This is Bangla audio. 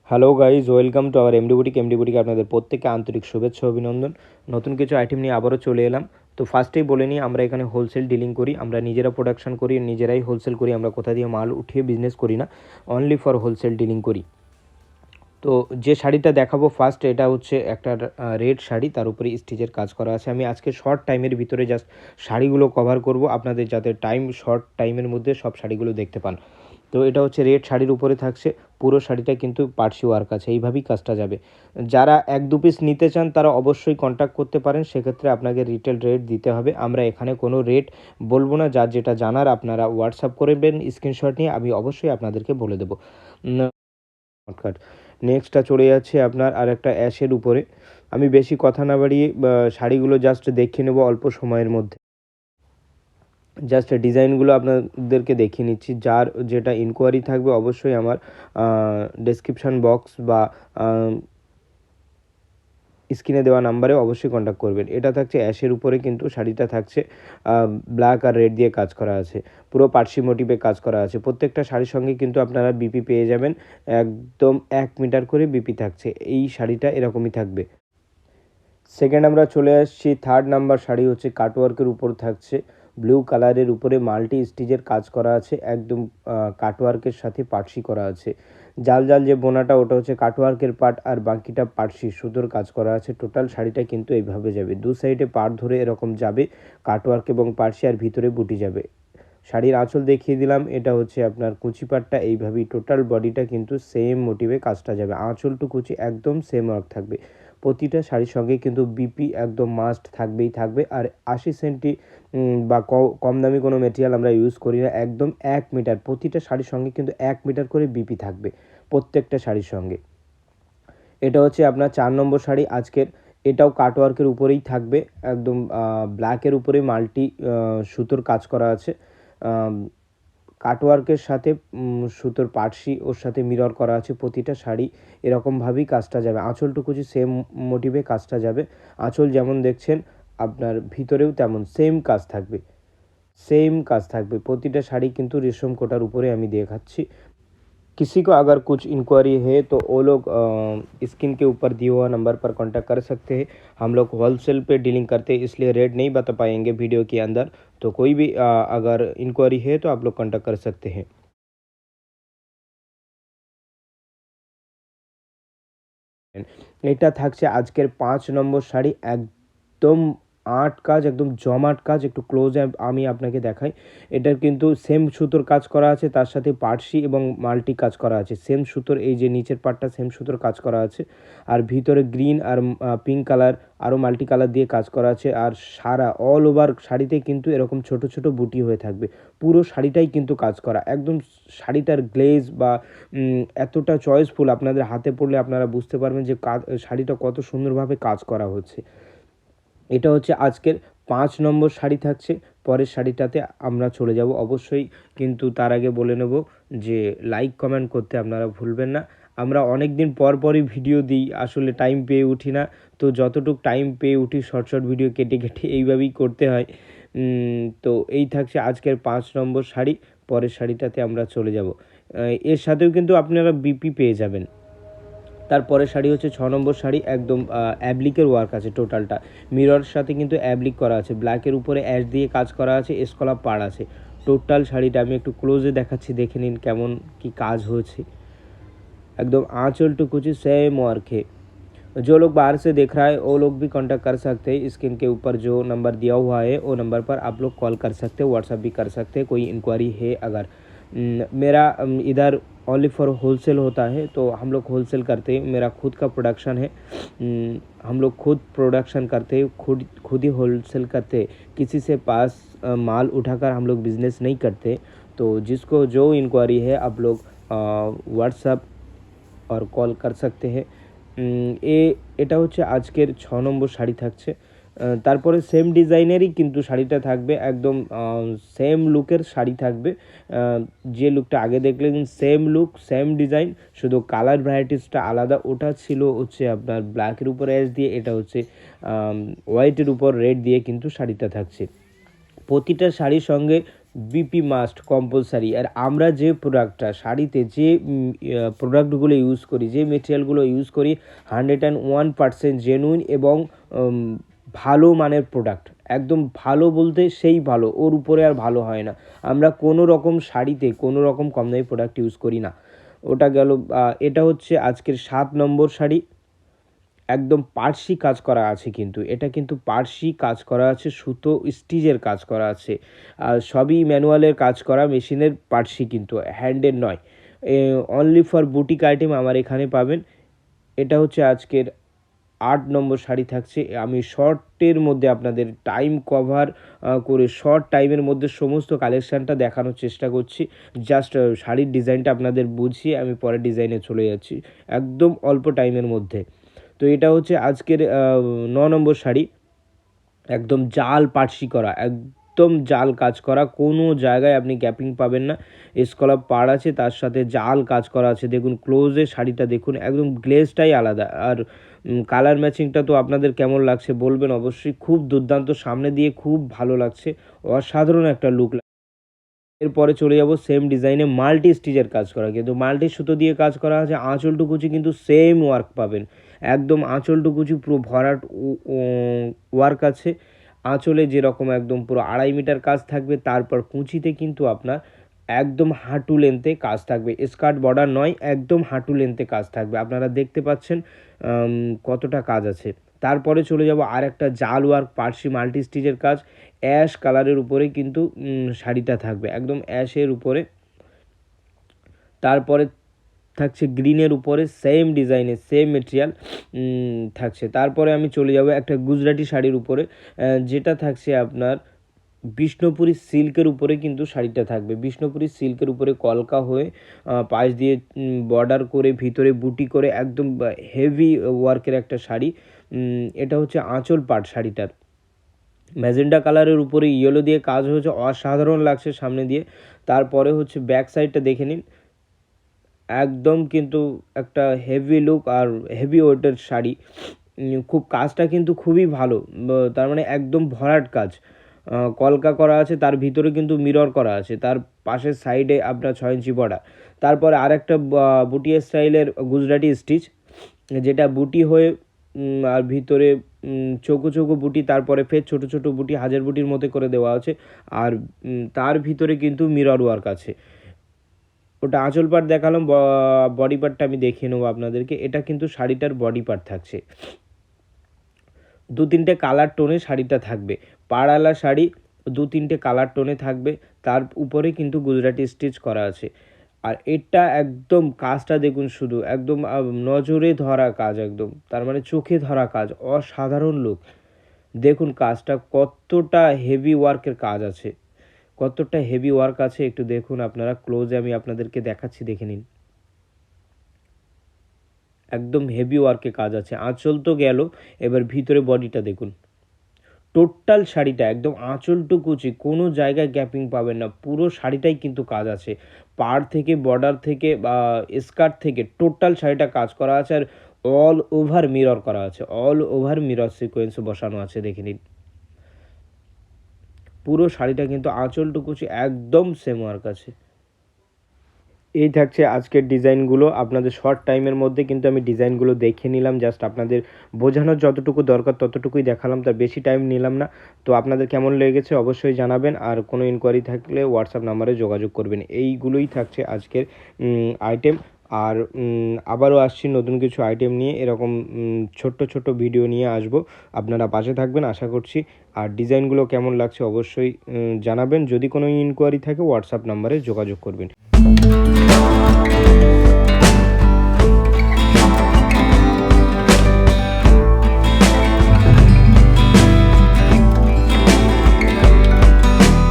Hello guys, welcome to our MD boutique আপনাদের প্রত্যেককে আন্তরিক শুভেচ্ছা অভিনন্দন। নতুন কিছু আইটেম নিয়ে আবারও চলে এলাম। তো ফার্স্টেই বলে নিই, আমরা এখানে হোলসেল ডিলিং করি, আমরা নিজেরা প্রোডাকশন করি, নিজেরাই হোলসেল করি। আমরা কোথা দিয়ে মাল উঠিয়ে বিজনেস করি না, অনলি ফর হোলসেল ডিলিং করি। তো যে শাড়িটা দেখাবো ফার্স্ট, এটা হচ্ছে একটা রেড শাড়ি, তার উপরে স্টিচের কাজ করা আছে। আমি আজকে শর্ট টাইমের ভিতরে জাস্ট শাড়িগুলো কভার করব আপনাদের, যাতে শর্ট টাইমের মধ্যে সব শাড়িগুলো দেখতে পান। তো এটা হচ্ছে রেড শাড়ির উপরে থাকছে, পুরো শাড়িটা কিন্তু পার্সি ওয়ার্ক আছে, এইভাবেই কাজটা যাবে। যারা 1-2 পিস নিতে চান তারা অবশ্যই কন্ট্যাক্ট করতে পারেন, সেক্ষেত্রে আপনাকে রিটেল রেট দিতে হবে। আমরা এখানে কোনো রেট বলবো না, যার যেটা জানার আপনারা হোয়াটসঅ্যাপ করবেন স্ক্রিনশট নিয়ে, আমি অবশ্যই আপনাদেরকে বলে দেবো। নেক্সটটা চলে যাচ্ছে আপনার আর একটা অ্যাশের উপরে। আমি বেশি কথা না বাড়িয়ে শাড়িগুলো জাস্ট দেখিয়ে নেবো অল্প সময়ের মধ্যে। জাস্ট ডিজাইনগুলো আপনাদেরকে দেখিয়ে নিচ্ছি। যার যেটা ইনকোয়ারি থাকবে অবশ্যই আমার ডেসক্রিপশান বক্স বা স্ক্রিনে দেওয়া নাম্বারে অবশ্যই কন্ট্যাক্ট করবেন। এটা থাকছে অ্যাশের উপরে, কিন্তু শাড়িটা থাকছে ব্ল্যাক আর রেড দিয়ে কাজ করা আছে, পুরো পার্সি মোটিভে কাজ করা আছে। প্রত্যেকটা শাড়ির সঙ্গে কিন্তু আপনারা বিপি পেয়ে যাবেন, একদম 1 মিটার করে বিপি থাকছে। এই শাড়িটা এরকমই থাকবে। সেকেন্ড আমরা চলে আসছি, থার্ড নাম্বার শাড়ি হচ্ছে কাটওয়ার্কের উপর থাকছে, ব্লু কালারের উপরে মাল্টি স্টিচের কাজ করা আছে, একদম কাটওয়ার্কের সাথে পার্সি করা আছে। জাল জাল যে বোনাটা ওটা হচ্ছে কাটওয়ার্কের পার্ট, আর বাকিটা পার্সি সুতোর কাজ করা আছে। টোটাল শাড়িটা কিন্তু এইভাবে যাবে, দু সাইডে পাড় ধরে এরকম যাবে কাটওয়ার্ক এবং পার্সি, আর ভিতরে বুটি যাবে। শাড়ির আঁচল দেখিয়ে দিলাম, এটা হচ্ছে আপনার কুচি পাটটা, এইভাবেই টোটাল বডিটা কিন্তু সেম মোটিভে কাজটা যাবে। আঁচল টু কুচি একদম সেম ওয়ার্ক থাকবে। প্রতিটা শাড়ির সঙ্গে কিন্তু বিপি একদম মাস্ট থাকবেই থাকবে। আর 80 সেন্টি বা কম দামি কোনো মেটেরিয়াল আমরা ইউজ করি না, একদম 1 মিটার প্রতিটা শাড়ির সঙ্গে কিন্তু 1 মিটার করে বিপি থাকবে প্রত্যেকটা শাড়ির সঙ্গে। এটা হচ্ছে আপনার 4 নম্বর শাড়ি আজকের। এটাও কাটওয়ার্কের উপরেই থাকবে, একদম ব্ল্যাকের উপরে মাল্টি সুতোর কাজ করা আছে। কাটওয়ার্কের সাথে সুতোর পার্সি ওর সাথে মিরর করা আছে। প্রতিটা শাড়ি এরকমভাবেই কাজটা যাবে, আঁচলটুকু যে সেম মোটিভে কাজটা যাবে। আঁচল যেমন দেখছেন আপনার ভিতরেও তেমন সেম কাজ থাকবে, সেম কাজ থাকবে। প্রতিটা শাড়ি কিন্তু রেশম কোটার উপরে আমি দেখাচ্ছি। किसी को अगर कुछ इंक्वायरी है तो वो लोग स्क्रीन के ऊपर दिए हुआ नंबर पर कांटेक्ट कर सकते हैं। हम लोग होलसेल पे डीलिंग करते हैं, इसलिए रेट नहीं बता पाएंगे वीडियो के अंदर। तो कोई भी अगर इंक्वायरी है तो आप लोग कांटेक्ट कर सकते हैं। এটা থাকছে আজকের 5 নম্বর শাড়ি, একদম আর্ট কাজ, একদম জমাট কাজ। একটু ক্লোজে আমি আপনাকে দেখাই। এটার কিন্তু সেম সুতোর কাজ করা আছে, তার সাথে পার্সি এবং মাল্টি কাজ করা আছে। সেম সুতোর এই যে নিচের পার্টটা সেম সুতোর কাজ করা আছে, আর ভিতরে গ্রিন আর পিঙ্ক কালার আরও মাল্টি কালার দিয়ে কাজ করা আছে। আর সারা অল ওভার শাড়িতে কিন্তু এরকম ছোট ছোট বুটি হয়ে থাকবে, পুরো শাড়িটাই কিন্তু কাজ করা। একদম শাড়িটার গ্লেজ বা এতটা চয়েসফুল, আপনাদের হাতে পড়লে আপনারা বুঝতে পারবেন যে শাড়িটা কত সুন্দরভাবে কাজ করা হচ্ছে। এটা হচ্ছে আজকের 5 নম্বর শাড়ি থাকছে। পরের শাড়িটাতে আমরা চলে যাব অবশ্যই, কিন্তু তার আগে বলে নেব যে লাইক কমেন্ট করতে আপনারা ভুলবেন না। আমরা অনেক দিন পর পরই ভিডিও দিই, আসলে টাইম পেয়ে উঠি না। তো যতটুকু টাইম পেয়ে উঠি শর্ট শর্ট ভিডিও কেটে কেটে এইভাবেই করতে হয়। তো এই থাকছে আজকের 5 নম্বর শাড়ি। পরের শাড়িটাতে আমরা চলে যাব। এর সাথেও কিন্তু আপনারা বিপি পেয়ে যাবেন। তারপরে শাড়ি হচ্ছে 6 নম্বর শাড়ি, একদম অ্যাবলিকের ওয়ার্ক আছে টোটালটা, মিরর সাথে কিন্তু অ্যাবলিক করা আছে, ব্ল্যাকের উপরে অ্যাশ দিয়ে কাজ করা আছে, স্কলাপ পাড় আছে। টোটাল শাড়িটা আমি একটু ক্লোজে দেখাচ্ছি, দেখে নিন কেমন কি কাজ হয়েছে। एकदम आंचल टू कुछ सेम वर्क है। जो लोग बाहर से देख रहा है वो लोग भी कांटेक्ट कर सकते हैं। स्क्रीन के ऊपर जो नंबर दिया हुआ है वो नंबर पर आप लोग कॉल कर सकते हैं, व्हाट्सअप भी कर सकते हैं। कोई इंक्वायरी है अगर मेरा इधर ओनली फॉर होलसेल होता है, तो हम लोग होलसेल करते हैं। मेरा खुद का प्रोडक्शन है, हम लोग खुद प्रोडक्शन करते हैं, खुद ही होलसेल करते हैं। किसी से पास माल उठाकर हम लोग बिज़नेस नहीं करते। तो जिसको जो इंक्वायरी है आप लोग व्हाट्सअप और कॉल कर सकते हैं। এটা হচ্ছে আজকের 6 নম্বর শাড়ি থাকছে। তারপরে সেম ডিজাইনেরই কিন্তু শাড়িটা থাকবে, একদম সেম লুকের শাড়ি থাকবে। যে লুকটা আগে দেখলেন সেম লুক সেম ডিজাইন, শুধু কালার ভ্যারাইটিসটা আলাদা। ওটা ছিল হচ্ছে আপনার ব্ল্যাকের উপর অ্যাশ দিয়ে, এটা হচ্ছে হোয়াইটের উপর রেড দিয়ে কিন্তু শাড়িটা থাকছে। প্রতিটা শাড়ির সঙ্গে বিপি মাস্ট কম্পালসারি। আর আমরা যে প্রোডাক্টটা শাড়িতে যে প্রোডাক্টগুলো ইউজ করি, যে মেটেরিয়ালগুলো ইউজ করি, 101% জেনুইন এবং ভালো মানের প্রোডাক্ট। একদম ভালো বলতে সেই ভালো, ওর উপরে আর ভালো হয় না। আমরা কোনো রকম শাড়িতে কোনো রকম কম দামি প্রোডাক্ট ইউজ করি না। ওটা গেল। এটা হচ্ছে আজকের 7 নম্বর শাড়ি। একদম পার্সি কাজ করা আছে, কিন্তু এটা কিন্তু পার্সি কাজ করা আছে, সুতো স্টিচের কাজ করা আছে। আর সবই ম্যানুয়ালের কাজ করা, মেশিনের পার্সি, কিন্তু হ্যান্ডের নয়। অনলি ফর বুটিক আইটেম আমার এখানে পাবেন। এটা হচ্ছে আজকের 8 নম্বর শাড়ি থাকছে। আমি শর্টের মধ্যে আপনাদের টাইম কভার করে শর্ট টাইমের মধ্যে সমস্ত কালেকশানটা দেখানোর চেষ্টা করছি। জাস্ট শাড়ির ডিজাইনটা আপনাদের বুঝিয়ে আমি পরের ডিজাইনে চলে যাচ্ছি একদম অল্প টাইমের মধ্যে। তো এটা হচ্ছে আজকের 9 নম্বর শাড়ি। একদম জাল পার্সি করা, একদম জাল কাজ করা, কোনো জায়গায় আপনি গ্যাপিং পাবেন না। স্কলাপ পাড় আছে, তার সাথে জাল কাজ করা আছে। দেখুন ক্লোজে শাড়িটা দেখুন, একদম গ্লেজটাই আলাদা। আর কালার ম্যাচিংটা তো আপনাদের কেমন লাগছে বলবেন অবশ্যই। খুব দুর্দান্ত, সামনে দিয়ে খুব ভালো লাগছে, অসাধারণ একটা লুক। এরপরে চলে যাব সেম ডিজাইনে মাল্টি স্টিচের কাজ করা, কিন্তু মাল্টি সুতো দিয়ে কাজ করা আছে। আঁচলটুকুচি কিন্তু সেম ওয়ার্ক পাবেন, একদম আঁচলটুকুচি পুরো ভরাট ওয়ার্ক আছে। আঁচলে যেরকম একদম পুরো 2.5 মিটার কাজ থাকবে, তারপর কুঁচিতে কিন্তু আপনার একদম হাঁটু লেন্থে কাজ থাকবে। স্কার্ট বর্ডার নয়, একদম হাঁটু লেন্থে কাজ থাকবে। আপনারা দেখতে পাচ্ছেন কতটা কাজ আছে। তারপরে চলে যাব আর একটা জাল ওয়ার্ক পার্সি মাল্টি স্টিচের কাজ। অ্যাশ কালারের উপরে কিন্তু শাড়িটা থাকবে, একদম অ্যাশের উপরে। তারপরে থাকছে গ্রিনের উপরে সেম ডিজাইনের সেম মেটেরিয়াল থাকছে। তারপরে আমি চলে যাব একটা গুজরাটি শাড়ির উপরে, যেটা থাকছে আপনার বিষ্ণুপুরি সিল্কের উপরে কিন্তু শাড়িটা থাকবে। বিষ্ণুপুরি সিল্কের উপরে কলকা হয়ে পাশ দিয়ে বর্ডার করে ভিতরে বুটি করে একদম হেভি ওয়ার্কের একটা শাড়ি। এটা হচ্ছে আঁচল পাট শাড়িটার। ম্যাজেন্ডা কালারের উপরে ইয়েলো দিয়ে কাজ হয়েছে, অসাধারণ লাগছে সামনে দিয়ে। তারপরে হচ্ছে ব্যাক সাইডটা দেখে নিন, একদম কিন্তু একটা হেভি লুক আর হেভি ওয়েটের শাড়ি। খুব কাজটা কিন্তু খুবই ভালো, তার মানে একদম ভরাট কাজ। কলকা করা আছে, তার ভিতরে কিন্তু মিরর করা আছে, তার পাশের সাইডে আপনার 6 ইঞ্চি বর্ডার। তারপরে আরেকটা বুটিয়া স্টাইলের গুজরাটি স্টিচ, যেটা বুটি হয়ে আর ভিতরে চৌকো চৌকো বুটি, তারপরে ফের ছোটো ছোটো বুটি হাজার বুটির মতো করে দেওয়া আছে। আর তার ভিতরে কিন্তু মিরর ওয়ার্ক আছে। ওটা আঁচল পার্ট দেখালাম, বডি পার্টটা আমি দেখিয়ে নেবো আপনাদেরকে। এটা কিন্তু শাড়িটার বডি পার্ট থাকছে। 2-3টে কালার টোনে শাড়িটা থাকবে। পাড়ালা শাড়ি 2-3টে কালার টোনে থাকবে, তার উপরে কিন্তু গুজরাটি স্টিচ করা আছে। আর এটা একদম কাজটা দেখুন, শুধু একদম নজরে ধরা কাজ, একদম তার মানে চোখে ধরা কাজ, অসাধারণ লুক। দেখুন কাজটা কতটা হেভি ওয়ার্কের কাজ আছে, কতটা হেভি ওয়ার্ক আছে একটু দেখুন আপনারা। ক্লোজে আমি আপনাদেরকে দেখাচ্ছি, দেখে নিন। একদম হেভি ওয়ার্কে কাজ আছে। আঁচল তো গেল, এবার ভিতরে বডিটা দেখুন। টোটাল শাড়িটা একদম আঁচলটুকুচি, কোনো জায়গায় গ্যাপিং পাবেন না। পুরো শাড়িটাই কিন্তু কাজ আছে, পাড় থেকে বর্ডার থেকে বা স্কার্ট থেকে টোটাল শাড়িটা কাজ করা আছে। আর অল ওভার মিরর করা আছে, অল ওভার মিরর সিকোয়েন্স বসানো আছে, দেখে নিন। পুরো শাড়িটা কিন্তু আঁচলটুকুচি একদম সেম ওয়ার্ক আছে। এই থাকছে আজকের ডিজাইনগুলো। আপনাদের শর্ট টাইমের মধ্যে কিন্তু আমি ডিজাইনগুলো দেখে নিলাম, জাস্ট আপনাদের বোঝানোর যতটুকু দরকার ততটুকুই দেখালাম, তার বেশি টাইম নিলাম না। তো আপনাদের কেমন লেগেছে অবশ্যই জানাবেন, আর কোনো ইনকোয়ারি থাকলে হোয়াটসঅ্যাপ নাম্বারে যোগাযোগ করবেন। এইগুলোই থাকছে আজকের আইটেম। আর আবারও আসছি নতুন কিছু আইটেম নিয়ে, এরকম ছোট্ট ছোট্ট ভিডিও নিয়ে আসবো। আপনারা পাশে থাকবেন আশা করছি। আর ডিজাইনগুলো কেমন লাগছে অবশ্যই জানাবেন। যদি কোনো ইনকোয়ারি থাকে হোয়াটসঅ্যাপ নাম্বারে যোগাযোগ করবেন।